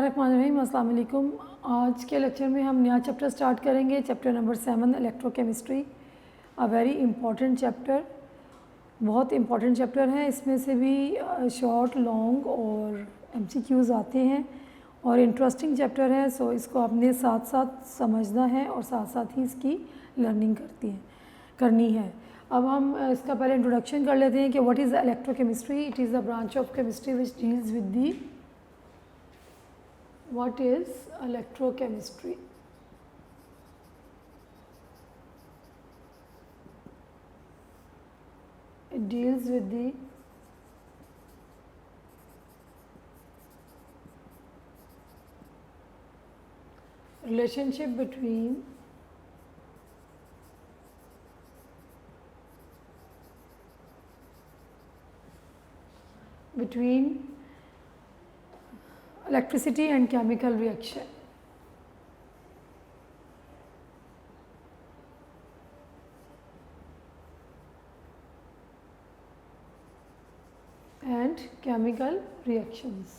बिस्मिल्लाहिर्रहमानिर्रहीम। अस्सलाम वालेकुम। आज के लेक्चर में हम नया चैप्टर स्टार्ट करेंगे, chapter number 7 electrochemistry. A very important chapter, बहुत इंपॉर्टेंट चैप्टर है। इसमें से भी शॉर्ट, लॉन्ग और एमसीक्यूज़ आते हैं और इंटरेस्टिंग चैप्टर है। सो इसको आपने साथ साथ समझना है और साथ साथ ही इसकी लर्निंग करनी है। अब हम इसका पहले इंट्रोडक्शन कर लेते हैं कि what is electrochemistry. It is the branch of chemistry which deals with the What is electrochemistry? It deals with the relationship between electricity and chemical reaction. And chemical reactions.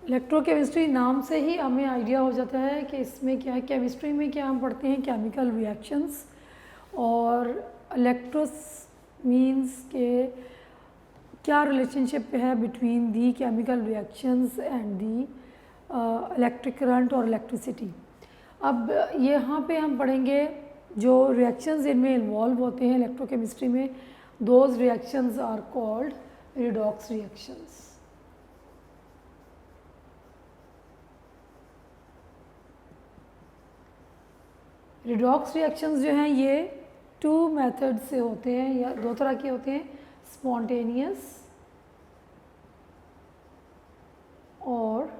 Electrochemistry नाम से ही हमें idea हो जाता है कि इसमें क्या है। केमिस्ट्री में क्या हम पढ़ते हैं, केमिकल रिएक्शंस। और इलेक्ट्रोस मीन्स के क्या रिलेशनशिप है between the chemical reactions and the electric current और इलेक्ट्रिसिटी। अब यहाँ पे हम पढ़ेंगे जो रिएक्शंस इनमें इन्वॉल्व होते हैं इलेक्ट्रोकेमिस्ट्री में, those reactions are called redox reactions. Redox reactions जो हैं ये 2 मेथड से होते हैं या 2 तरह के होते हैं, स्पॉन्टेनियस और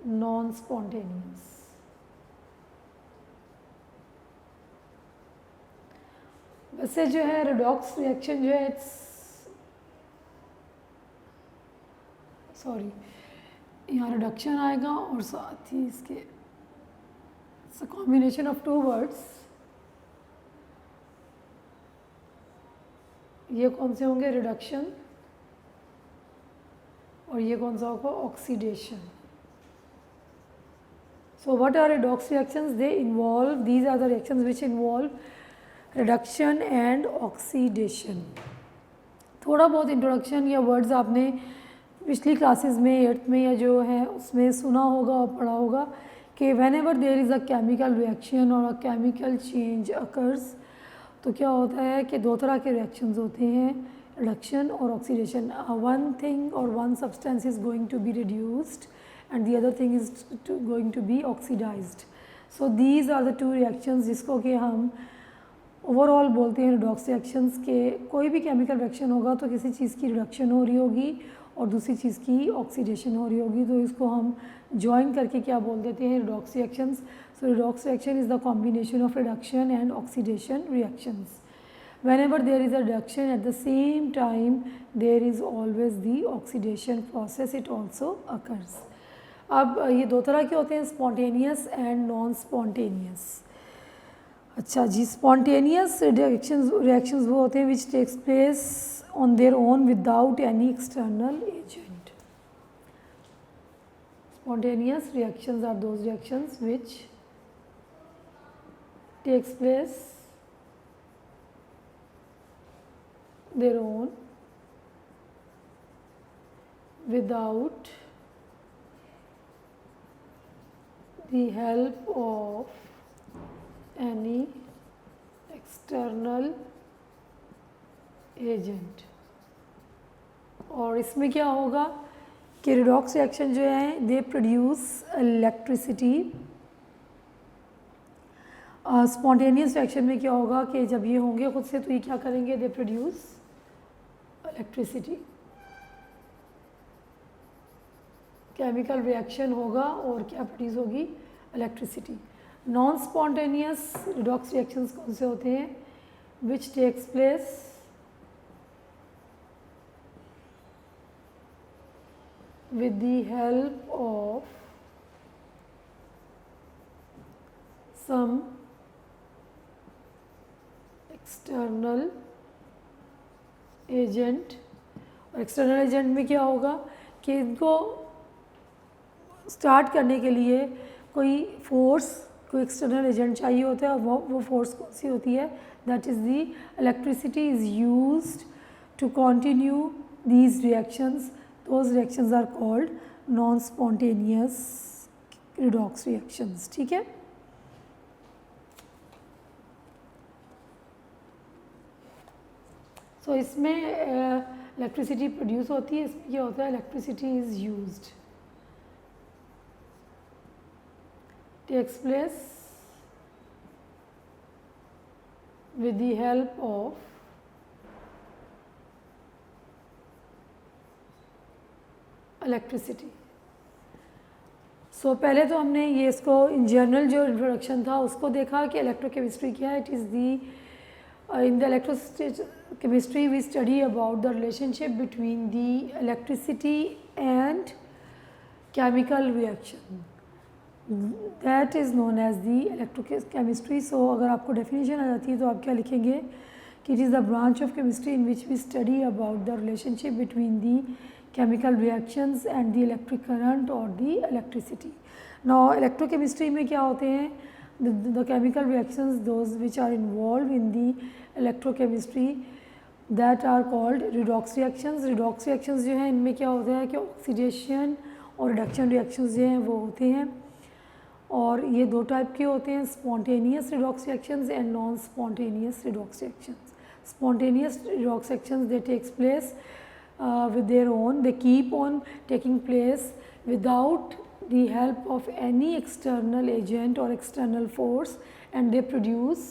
नॉन स्पॉन्टेनियस। वैसे जो है रिडॉक्स रिएक्शन जो है यहाँ रिडक्शन आएगा और साथ ही इसके It's a combination of 2 words. ये कौन से होंगे, रिडक्शन, और ये कौन सा होगा, oxidation. So what are redox reactions? These are the reactions which involve reduction and oxidation. थोड़ा बहुत इंट्रोडक्शन या वर्ड्स आपने पिछली क्लासेस में 8th में या जो है उसमें सुना होगा और पढ़ा होगा कि whenever there is a chemical reaction or a chemical change occurs, तो क्या होता है कि 2 तरह के रिएक्शंस होते हैं, रिडक्शन और oxidation. one thing or one substance is going to be reduced and the other thing is going to be oxidized. So these are the 2 reactions जिसको कि हम ओवरऑल बोलते हैं रिडॉक्स रिएक्शंस। के कोई भी केमिकल रिएक्शन होगा तो किसी चीज़ की रिडक्शन हो रही होगी और दूसरी चीज़ की ऑक्सीडेशन हो रही होगी, तो इसको हम ज्वाइन करके क्या बोल देते हैं, redox reactions. So redox reaction is the combination of reduction and oxidation reactions. whenever there is a reduction at the same time there is always the oxidation process, it also occurs. अब ये 2 तरह के होते हैं, spontaneous and non spontaneous. अच्छा जी, spontaneous reactions वो होते हैं which takes place on their own without any external agent. Spontaneous reactions are those reactions which takes place their own without the help of any external agent. और इसमें क्या होगा कि redox reaction जो है दे प्रोड्यूस इलेक्ट्रिसिटी। स्पॉन्टेनियस रिएक्शन में क्या होगा कि जब ये होंगे खुद से तो ये क्या करेंगे, they produce electricity. Chemical reaction होगा और क्या प्रोड्यूस होगी, electricity. Non spontaneous redox reactions कौन से होते हैं, which takes place with the help of some external agent, और एक्सटर्नल एजेंट में क्या होगा कि इनको स्टार्ट करने के लिए कोई फोर्स, कोई एक्सटर्नल एजेंट चाहिए होता है, और वो फोर्स कौन सी होती है, that is the electricity is used to continue these reactions, those reactions are called non spontaneous redox reactions. ठीक है, सो इसमें इलेक्ट्रिसिटी प्रोड्यूस होती है, इसमें क्या होता है, electricity is used, takes place with the help of electricity. So पहले तो हमने ये इसको इन जनरल जो इंट्रोडक्शन था उसको देखा कि इलेक्ट्रोकेमिस्ट्री क्या है। It is the in the electrochemistry we study about the relationship between the electricity and chemical reaction, that is known as the electrochemistry. So अगर आपको डेफिनेशन आ जाती है तो आप क्या लिखेंगे कि it is the branch of chemistry in which we study about the relationship between the chemical reactions and the electric current or the electricity. Now electrochemistry में क्या होते हैं, the chemical reactions those which are involved in the electrochemistry that are called redox reactions. redox reactions जो हैं इनमें क्या होता है कि oxidation और reduction reactions जो हैं वो होते हैं, और ये दो टाइप के होते हैं, spontaneous redox reactions and non spontaneous redox reactions. Spontaneous redox reactions they takes place with their own, they keep on taking place without the help of any external agent or external force, and they produce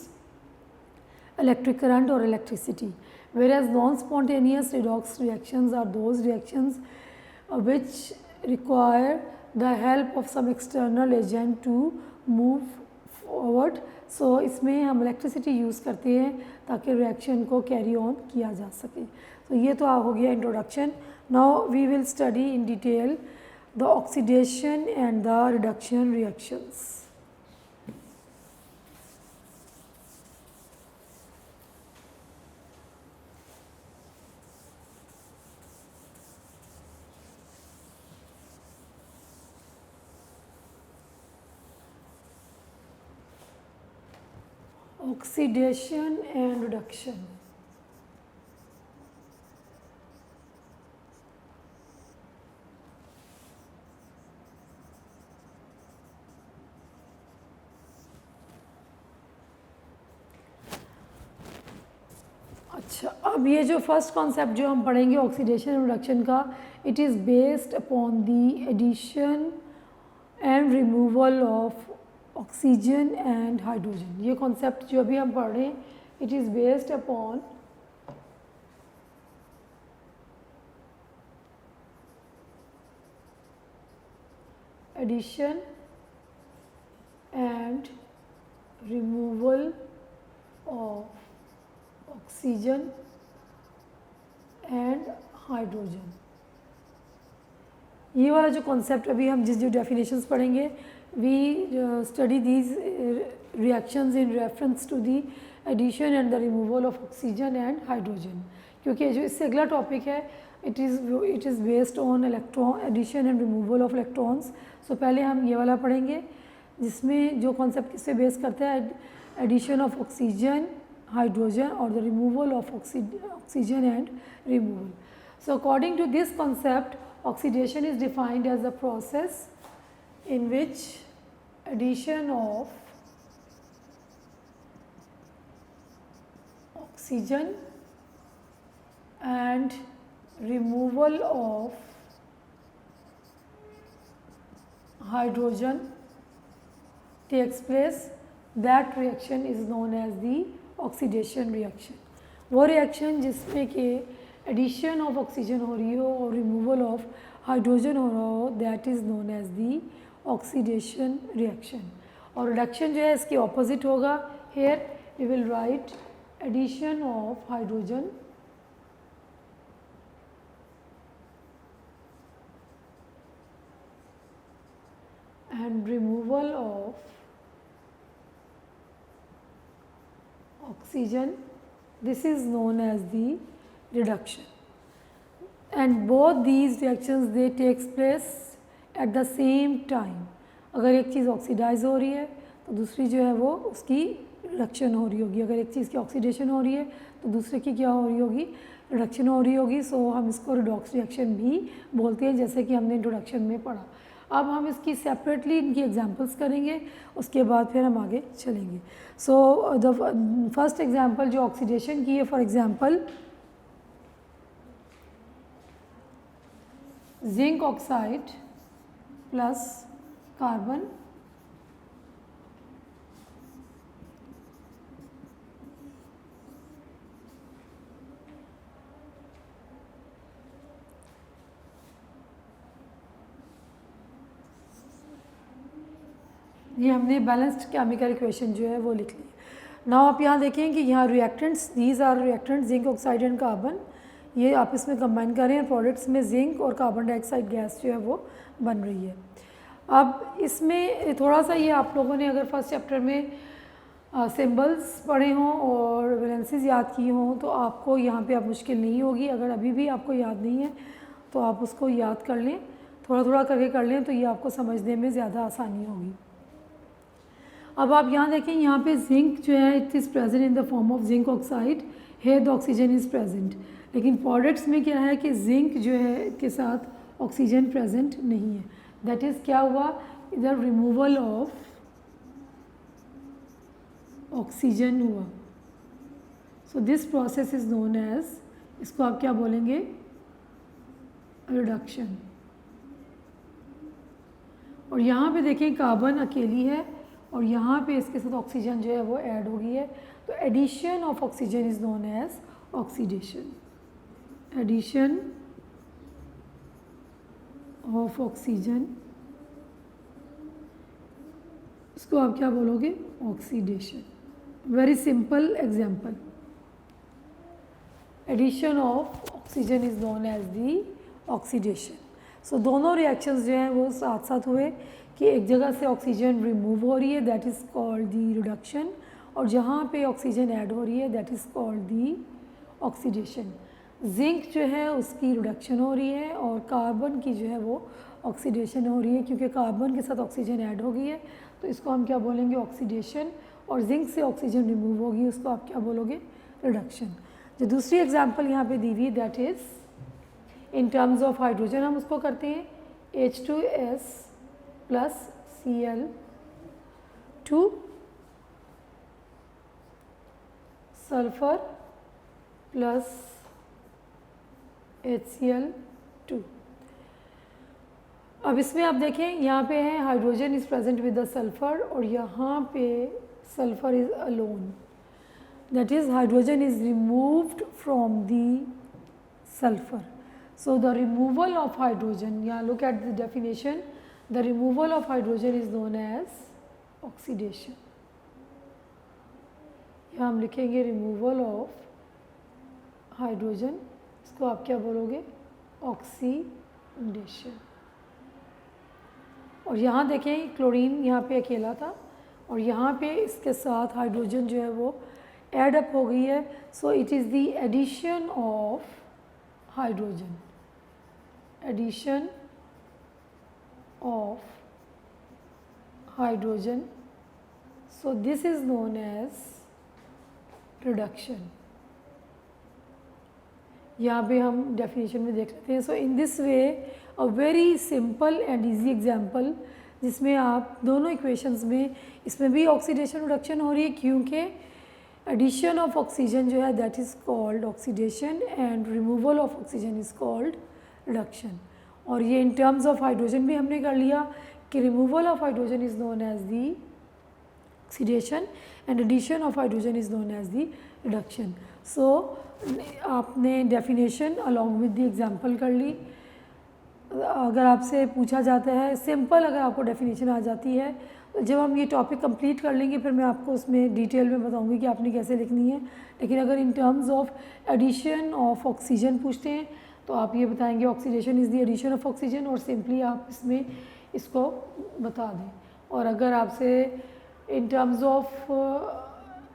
electric current or electricity. Whereas non-spontaneous redox reactions are those reactions which require the help of some external agent to move forward. So इसमें हम electricity use करते हैं ताकि reaction को carry on किया जा सके। तो ये तो हो गया introduction. Now we will study in detail the oxidation and the reduction reactions. Oxidation and reduction. अच्छा, अब ये जो फर्स्ट कॉन्सेप्ट जो हम पढ़ेंगे ऑक्सीडेशन एंड रिडक्शन का, it is based upon the addition and removal of oxygen and hydrogen. ये concept जो अभी हम पढ़ रहे हैं it is based upon addition and removal of oxygen and hydrogen. ये वाला जो कॉन्सेप्ट अभी हम जो डेफिनेशंस पढ़ेंगे, we study these reactions in reference to the addition and the removal of oxygen and hydrogen, क्योंकि जो इससे अगला टॉपिक है it is based on electron addition and removal of electrons. So पहले हम ये वाला पढ़ेंगे जिसमें जो कॉन्सेप्ट किससे बेस करता है, addition of oxygen, hydrogen or the removal of oxygen and removal. So according to this concept, oxidation is defined as a process in which addition of oxygen and removal of hydrogen takes place. That reaction is known as the oxidation reaction. वो reaction जिसमें कि addition of oxygen हो रही हो और removal of hydrogen हो रहा हो, that is known as the oxidation reaction. और रिडक्शन जो है इसके ऑपोजिट होगा। Here we will write addition of hydrogen and removal of oxygen. This is known as the reduction. And both these reactions they takes place at the same time. अगर एक चीज़ oxidise हो रही है तो दूसरी जो है वो उसकी रिडक्शन हो रही होगी, अगर एक चीज़ की ऑक्सीडेशन हो रही है तो दूसरे की क्या हो रही होगी, रिडक्शन हो रही होगी. सो हम इसको रिडॉक्स रिएक्शन भी बोलते हैं, जैसे कि हमने इंट्रोडक्शन में पढ़ा. अब हम इसकी सेपरेटली इनकी एग्जांपल्स करेंगे, उसके बाद फिर हम आगे चलेंगे. सो द फर्स्ट एग्जांपल जो ऑक्सीडेशन की है, for example zinc oxide plus carbon ये हमने बैलेंस्ड केमिकल इक्वेशन जो है वो लिख ली. नाउ आप यहाँ देखें कि यहाँ reactants, these are reactants zinc oxide and carbon, ये आपस में कंबाइन कर रहे हैं. प्रोडक्ट्स में जिंक और कार्बन डाइऑक्साइड गैस जो है वो बन रही है. अब इसमें थोड़ा सा ये आप लोगों ने अगर फर्स्ट चैप्टर में सिंबल्स पढ़े हों और वैलेंसीज याद की हों तो आपको यहाँ पे अब मुश्किल नहीं होगी. अगर अभी भी आपको याद नहीं है तो आप उसको याद कर लें, थोड़ा थोड़ा करके कर लें, तो ये आपको समझने में ज़्यादा आसानी होगी. अब आप यहाँ देखें, यहाँ पे जिंक जो है it is present in the form of zinc oxide, here the oxygen is present. लेकिन प्रोडक्ट्स में क्या है कि जिंक जो है के साथ ऑक्सीजन प्रेजेंट नहीं है. दैट इज़ क्या हुआ, इधर रिमूवल ऑफ ऑक्सीजन हुआ. So this process is known as, इसको आप क्या बोलेंगे, रिडक्शन. और यहाँ पे देखें कार्बन अकेली है और यहाँ पे इसके साथ ऑक्सीजन जो है वो ऐड हो गई है, तो addition of oxygen is known as oxidation. Addition of oxygen, इसको आप क्या बोलोगे, oxidation. Very simple example. Addition of oxygen is known as the oxidation. So दोनों रिएक्शंस जो हैं वो साथ साथ हुए कि एक जगह से ऑक्सीजन रिमूव हो रही है, that is called the reduction, और जहाँ पे ऑक्सीजन ऐड हो रही है that is called the oxidation. Zinc जो है उसकी रिडक्शन हो रही है और कार्बन की जो है वो ऑक्सीडेशन हो रही है, क्योंकि कार्बन के साथ ऑक्सीजन ऐड हो गई है तो इसको हम क्या बोलेंगे, ऑक्सीडेशन. और जिंक से ऑक्सीजन रिमूव होगी, उसको आप क्या बोलोगे, रिडक्शन. जो दूसरी एग्जांपल यहाँ पे दी हुई that is in terms of hydrogen, हम उसको करते हैं H2S plus Cl2 sulphur plus HCl2. अब इसमें आप देखें यहाँ पे है hydrogen is present with the sulphur और यहाँ पे sulphur is alone, that is hydrogen is removed from the sulphur. So the removal of hydrogen, yeah, look at the definition, the removal of hydrogen is known as oxidation. यहाँ हम लिखेंगे removal of hydrogen, इसको आप क्या बोलोगे, oxidation. और यहाँ देखें क्लोरीन यहाँ पे अकेला था और यहाँ पे इसके साथ हाइड्रोजन जो है वो एड अप हो गई है. So it is the addition of hydrogen, addition of hydrogen. So this is known as reduction. यहाँ पे हम definition में देख लेते हैं. So in this way a very simple and easy example जिसमें आप दोनों equations में, इसमें भी oxidation reduction हो रही है क्योंकि addition of oxygen जो है that is called oxidation and removal of oxygen is called reduction. और ये इन टर्म्स ऑफ हाइड्रोजन भी हमने कर लिया कि removal of hydrogen is known as the oxidation and addition of hydrogen is known as the reduction. So आपने definition along with the example कर ली. अगर आपसे पूछा जाता है सिंपल, अगर आपको डेफिनेशन आ जाती है तो जब हम ये टॉपिक कंप्लीट कर लेंगे फिर मैं आपको उसमें डिटेल में बताऊंगी कि आपने कैसे लिखनी है. लेकिन अगर in terms of addition of oxygen पूछते हैं तो आप ये बताएंगे oxidation is the addition of oxygen और सिंपली आप इसमें इसको बता दें. और अगर आपसे in terms of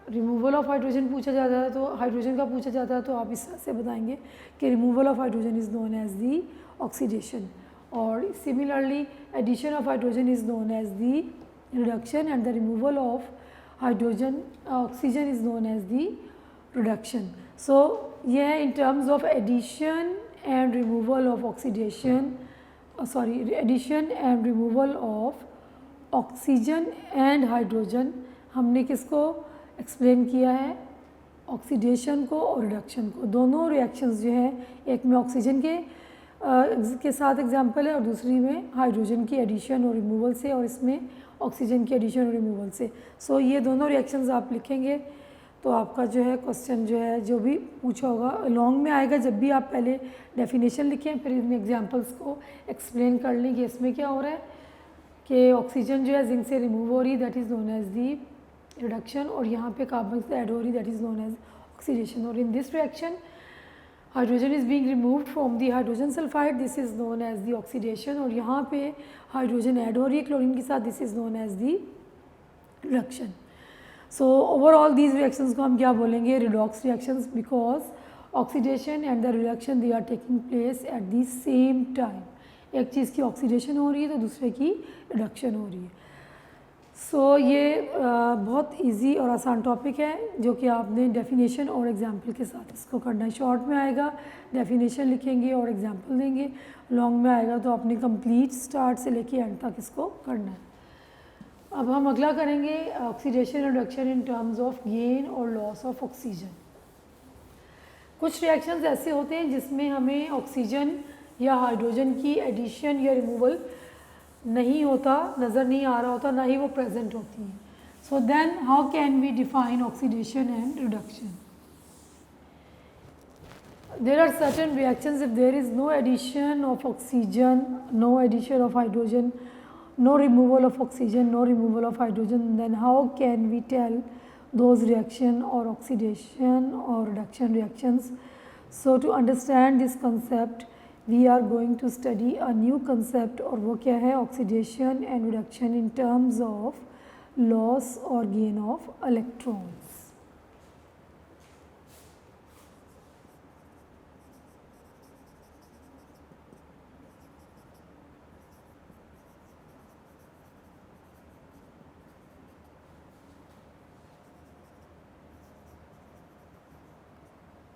removal of hydrogen पूछा जाता है तो हाइड्रोजन का पूछा जाता है तो आप इस तरह से बताएंगे कि removal of hydrogen is known as the oxidation, और similarly addition of hydrogen is known as the reduction, and the removal of hydrogen oxygen is known as the reduction. So ये है in terms of addition and removal of oxidation, addition and removal of oxygen and hydrogen. हमने किसको explain किया है? Oxidation को और reduction को. दोनों रिएक्शंस जो है, एक में ऑक्सीजन के साथ एग्जांपल है और दूसरी में हाइड्रोजन की एडिशन और रिमूवल से, और इसमें ऑक्सीजन की एडिशन और रिमूवल से. सो ये दोनों रिएक्शंस आप लिखेंगे तो आपका जो है क्वेश्चन जो है जो भी पूछा होगा लॉन्ग में आएगा. जब भी आप पहले डेफिनेशन लिखें फिर इन एग्जांपल्स को एक्सप्लेन कर लें कि इसमें क्या हो रहा है कि ऑक्सीजन जो है जिंक से रिमूव हो रही है, that is known as the reduction, और यहाँ पे कार्बन से ऐड हो रही, that is known as oxidation. और in this reaction hydrogen is being removed from the hydrogen sulphide, this is known as the oxidation. और यहाँ पे हाइड्रोजन ऐड हो रही है क्लोरीन के साथ, this is known as the reduction. So overall these reactions को हम क्या बोलेंगे? Redox reactions, because oxidation and the reduction they are taking place at the same time. एक चीज़ की ऑक्सीडेशन हो रही है तो दूसरे की रिडक्शन हो रही है. सो ये बहुत इजी और आसान टॉपिक है जो कि आपने डेफिनेशन और एग्जाम्पल के साथ इसको करना है. शॉर्ट में आएगा डेफिनेशन लिखेंगे और एग्जाम्पल देंगे, लॉन्ग में आएगा तो आपने कंप्लीट स्टार्ट से लेके एंड तक इसको करना है. अब हम अगला करेंगे oxidation reduction in terms of gain और लॉस ऑफ ऑक्सीजन. कुछ रिएक्शंस ऐसे होते हैं जिसमें हमें ऑक्सीजन या हाइड्रोजन की एडिशन या रिमूवल नहीं होता, नज़र नहीं आ रहा होता, ना ही वो प्रेजेंट होती हैं. So then how can we define oxidation and reduction? There are certain reactions if there is no addition of oxygen, no addition of hydrogen, no removal of oxygen, no removal of hydrogen, then how can we tell those reaction or oxidation or reduction reactions? So to understand this concept we are going to study a new concept, और वो क्या है? oxidation and reduction in terms of loss or gain of electrons.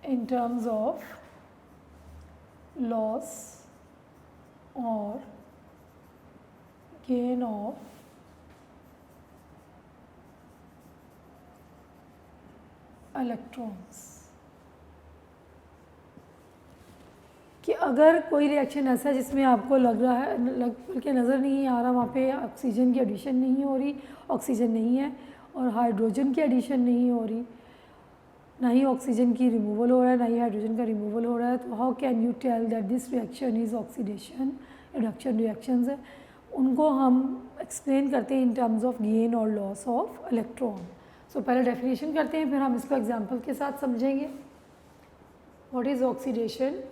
In terms of loss or gain of electrons. कि अगर कोई reaction ऐसा है जिसमें आपको लग रहा है बल्कि नज़र नहीं आ रहा वहाँ पे ऑक्सीजन की एडिशन नहीं हो रही, ऑक्सीजन नहीं है, और हाइड्रोजन की एडिशन नहीं हो रही, ना ही ऑक्सीजन की रिमूवल हो रहा है, ना ही हाइड्रोजन का रिमूवल हो रहा है, तो how can you tell that this reaction is oxidation reduction reactions है. उनको हम एक्सप्लेन करते हैं इन टर्म्स ऑफ गेन और लॉस ऑफ इलेक्ट्रॉन. सो पहले डेफिनेशन करते हैं फिर हम इसको एग्जांपल के साथ समझेंगे. What is oxidation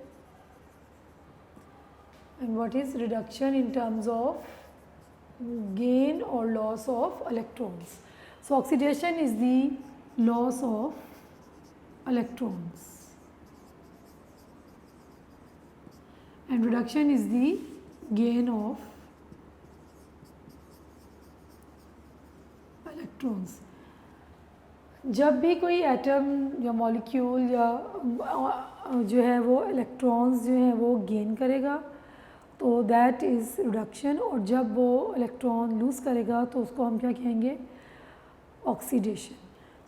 and what is reduction in terms of gain or loss of electrons. So oxidation is the loss of electrons and reduction is the gain of electrons. जब भी कोई एटम या molecule या जो है वो electrons जो हैं वो गेन करेगा तो दैट इज़ रिडक्शन, और जब वो इलेक्ट्रॉन लूज़ करेगा तो उसको हम क्या कहेंगे? Oxidation.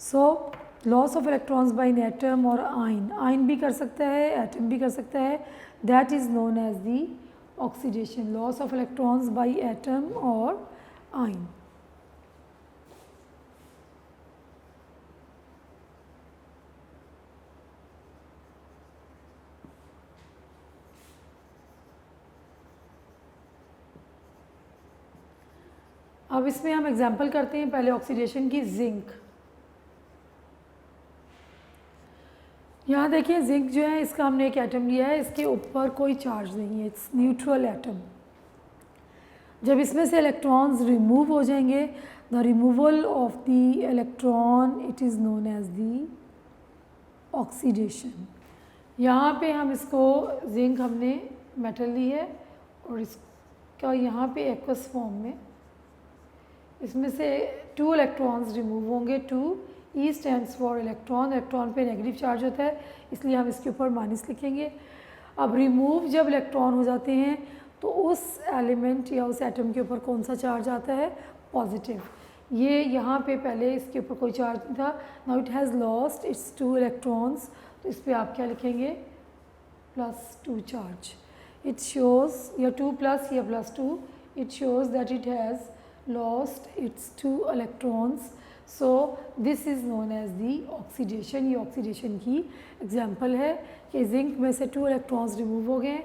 So loss of electrons by an atom और आयन भी कर सकता है, एटम भी कर सकता है, that is known as the oxidation. Loss of electrons by atom और आयन. अब इसमें हम एग्जांपल करते हैं पहले ऑक्सीडेशन की. जिंक, यहाँ देखिए जिंक जो है इसका हमने एक एटम लिया है, इसके ऊपर कोई चार्ज नहीं है, इट्स न्यूट्रल एटम. जब इसमें से इलेक्ट्रॉन्स रिमूव हो जाएंगे the removal of the electron it is known as the oxidation. यहाँ पे हम इसको जिंक हमने मेटल ली है और इसका यहाँ पे एक्वस फॉर्म में इसमें से 2 इलेक्ट्रॉन्स रिमूव होंगे। 2 ई स्टैंड्स फॉर इलेक्ट्रॉन, इलेक्ट्रॉन पे नेगेटिव चार्ज होता है इसलिए हम इसके ऊपर माइनस लिखेंगे। अब रिमूव जब इलेक्ट्रॉन हो जाते हैं तो उस एलिमेंट या उस एटम के ऊपर कौन सा चार्ज आता है? पॉजिटिव। ये यहाँ पे पहले इसके ऊपर कोई चार्ज नहीं था, now it has lost its 2 electrons, तो इस पर आप क्या लिखेंगे? +2 चार्ज। इट शोज़ या 2 प्लस या +2, it shows that it has lost its 2 electrons, so this is known as the oxidation। ये ऑक्सीडेशन की एग्जाम्पल है कि जिंक में से 2 इलेक्ट्रॉन्स रिमूव हो गए,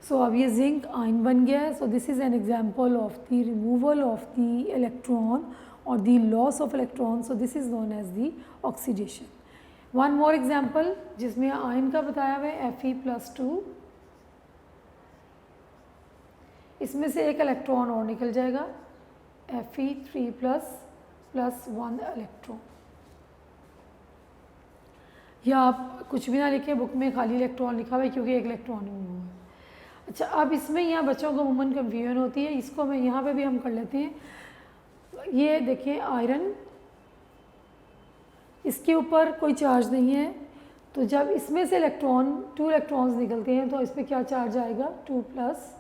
सो अब ये जिंक आयन बन गया है। So this is an example of the removal of the electron और the loss of electron, so this is known as the oxidation. One more example जिसमें आयन का बताया हुआ है Fe+2, इसमें से एक इलेक्ट्रॉन और निकल जाएगा Fe3+ +1 इलेक्ट्रॉन। या आप कुछ भी ना लिखें, बुक में खाली इलेक्ट्रॉन लिखा हुआ है क्योंकि एक इलेक्ट्रॉन रिमूव हुआ है। अच्छा, अब इसमें यहाँ बच्चों को अमूमन कन्फ्यूजन होती है, इसको मैं यहाँ पे भी हम कर लेते हैं। ये देखिए आयरन, इसके ऊपर कोई चार्ज नहीं है, तो जब इसमें से 2 इलेक्ट्रॉन्स निकलते हैं तो इस पर क्या चार्ज आएगा? 2+,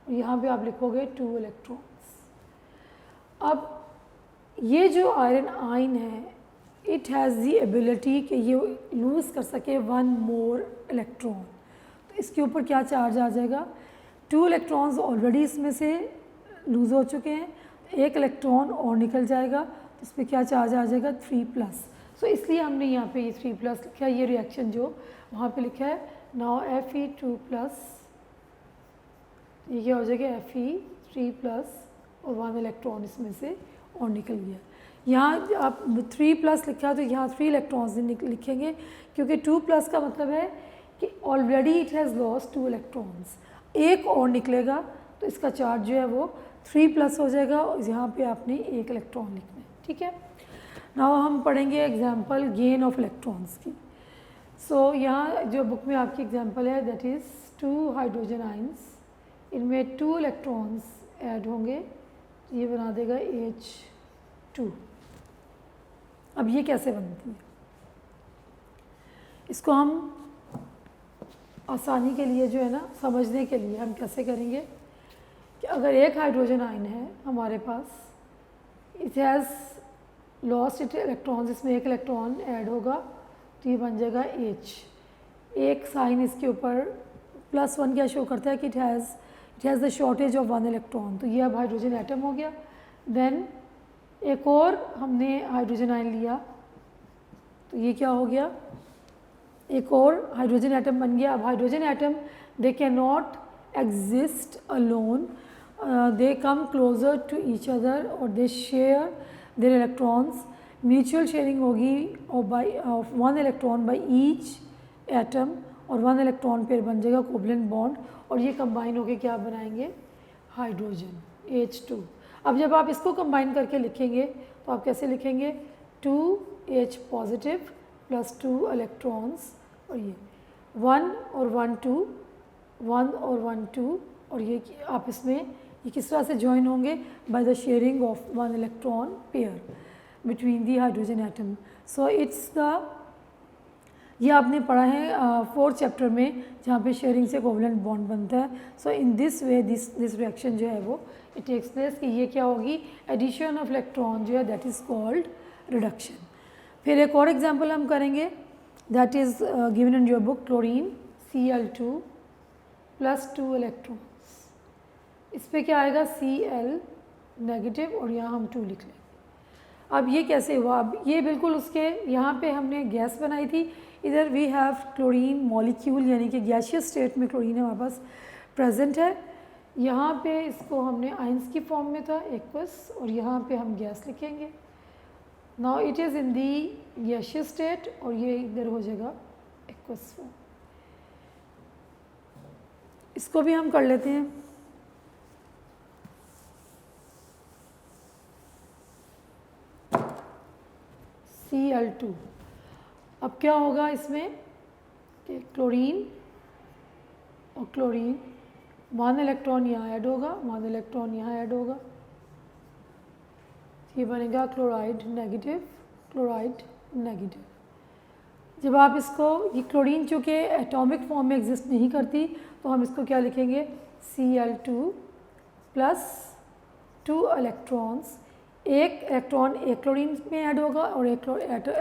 और यहाँ पे आप लिखोगे 2 इलेक्ट्रॉन्स। अब ये जो आयरन आयन है इट हैज़ दी एबिलिटी कि ये लूज़ कर सके 1 मोर इलेक्ट्रॉन, तो इसके ऊपर क्या चार्ज आ जाएगा? 2 इलेक्ट्रॉन्स ऑलरेडी इसमें से लूज़ हो चुके हैं, एक इलेक्ट्रॉन और निकल जाएगा तो इस पर क्या चार्ज आ जाएगा? 3+। सो इसलिए हमने यहाँ पे ये 3+ लिखा है। ये रिएक्शन जो वहाँ पे लिखा है, नाउ Fe2+, ये क्या हो जाएगा? Fe3+ और 1 इलेक्ट्रॉन इसमें से और निकल गया। यहाँ आप 3+ लिखा तो यहाँ 3 इलेक्ट्रॉन्स लिखेंगे क्योंकि 2+ का मतलब है कि already it has lost 2 electrons, एक और निकलेगा तो इसका चार्ज जो है वो 3+ हो जाएगा और यहाँ पे आपने 1 इलेक्ट्रॉन लिखना है। ठीक है, नाउ हम पढ़ेंगे एग्जाम्पल गेन ऑफ इलेक्ट्रॉन्स की। सो यहाँ जो बुक में आपकी एग्जाम्पल है दैट इज़ 2 हाइड्रोजन आइंस, इनमें 2 इलेक्ट्रॉन्स ऐड होंगे, ये बना देगा H2। अब ये कैसे बनती है, इसको हम आसानी के लिए जो है ना समझने के लिए हम कैसे करेंगे कि अगर एक हाइड्रोजन आयन है हमारे पास, it has lost it electrons, इसमें 1 इलेक्ट्रॉन ऐड होगा तो ये बन जाएगा H। एक साइन इसके ऊपर +1 क्या शो करता है कि it has the shortage of 1 electron, तो ये अब हाइड्रोजन एटम हो गया। देन एक और हमने हाइड्रोजन आयन लिया तो ये क्या हो गया? एक और हाइड्रोजन एटम बन गया। अब hydrogen atom they can not exist alone, they come closer to each other और they share their electrons. Mutual sharing होगी of 1 electron by each atom और 1 इलेक्ट्रॉन पेयर बन जाएगा कोवलेंट बॉन्ड और ये कंबाइन होके क्या बनाएंगे? Hydrogen H2। अब जब आप इसको कंबाइन करके लिखेंगे तो आप कैसे लिखेंगे? 2H पॉजिटिव +2 इलेक्ट्रॉन्स और ये 1 और 1 2, 1 और 1 2, और ये आप इसमें ये किस तरह से ज्वाइन होंगे? By the sharing of 1 electron pair between the hydrogen atom. So it's the, ये आपने पढ़ा है 4th चैप्टर में जहाँ पे शेयरिंग से कोवलेंट बॉन्ड बनता है। So in this way this reaction जो है वो इट टेक्स प्लेस कि ये क्या होगी? एडिशन ऑफ इलेक्ट्रॉन जो है दैट इज़ कॉल्ड रिडक्शन। फिर एक और एग्जांपल हम करेंगे that is given in your book, chlorine Cl2 +2 electrons, इस पर क्या आएगा? Cl नेगेटिव और यहाँ हम 2 लिख लेंगे। अब ये कैसे हुआ? अब ये बिल्कुल उसके यहाँ पे हमने गैस बनाई थी, इधर वी हैव क्लोरीन मॉलिक्यूल यानी कि गैसियस स्टेट में क्लोरीन हमारे पास प्रेजेंट है। यहाँ पे इसको हमने आइंस की फॉर्म में था एक्वस और यहाँ पे हम गैस लिखेंगे। Now it is in the gaseous state और ये इधर हो जाएगा एक्वस फॉर्म। इसको भी हम कर लेते हैं। Cl2। अब क्या होगा इसमें कि क्लोरीन और क्लोरीन, 1 इलेक्ट्रॉन यहाँ ऐड होगा, 1 इलेक्ट्रॉन यहाँ ऐड होगा, ये बनेगा क्लोराइड नेगेटिव, क्लोराइड नेगेटिव। जब आप इसको, ये क्लोरीन चूँकि एटॉमिक फॉर्म में एग्जिस्ट नहीं करती, तो हम इसको क्या लिखेंगे, Cl2 प्लस 2 इलेक्ट्रॉन्स, एक इलेक्ट्रॉन एक क्लोरीन में ऐड होगा और एक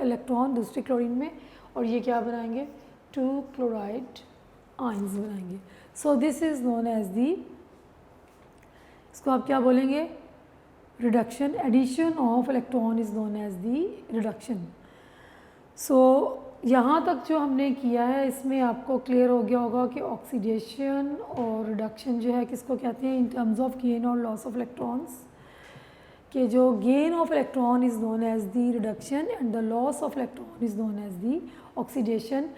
इलेक्ट्रॉन दूसरी क्लोरीन में, और ये क्या बनाएंगे, 2 क्लोराइड आयंस बनाएंगे। So this is known as the, इसको आप क्या बोलेंगे, reduction. Addition of electron is known as the reduction. So यहाँ तक जो हमने किया है इसमें आपको क्लियर हो गया होगा कि ऑक्सीडेशन और रिडक्शन जो है किसको कहते हैं इन टर्म्स ऑफ गेन और लॉस ऑफ इलेक्ट्रॉन्स, कि जो gain of electron is known as the reduction and the loss of electron is known as the oxidation.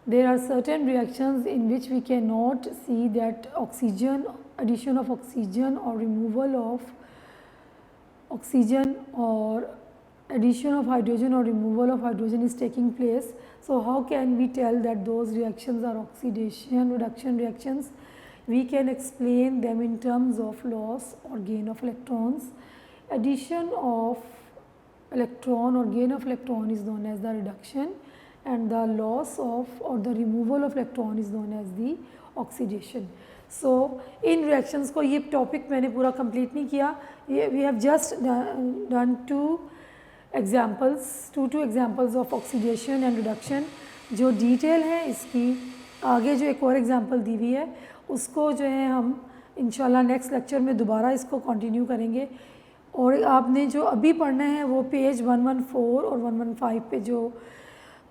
There are certain reactions in which we cannot see that oxygen, addition of oxygen or removal of oxygen or addition of hydrogen or removal of hydrogen is taking place. So how can we tell that those reactions are oxidation reduction reactions? We can explain them in terms of loss or gain of electrons. Addition of electron or gain of electron is known as the reduction, and the loss of or the removal of electron is known as the oxidation. So in reactions को, ये topic मैंने पूरा complete नहीं किया, ये we have just done two examples of oxidation and reduction। जो detail है इसकी आगे जो एक और example दी हुई है उसको जो है हम इंशाल्लाह नेक्स्ट लेक्चर में दोबारा इसको कंटिन्यू करेंगे। और आपने जो अभी पढ़ना है वो पेज 114 और 115 पे, जो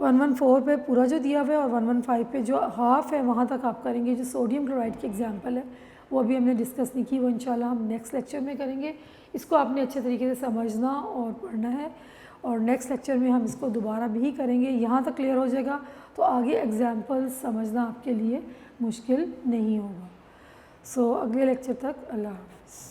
114 पे पूरा जो दिया हुआ है और 115 पे जो हाफ है वहाँ तक आप करेंगे। जो सोडियम क्लोराइड की एग्जांपल है वो अभी हमने डिस्कस नहीं की, वो इंशाल्लाह हम नेक्स्ट लेक्चर में करेंगे। इसको आपने अच्छे तरीके से समझना और पढ़ना है, और नेक्स्ट लेक्चर में हम इसको दोबारा भी करेंगे। यहाँ तक क्लियर हो जाएगा तो आगे एग्जाम्पल समझना आपके लिए मुश्किल नहीं होगा। सो अगले लेक्चर तक अल्लाह हाफ़िज़।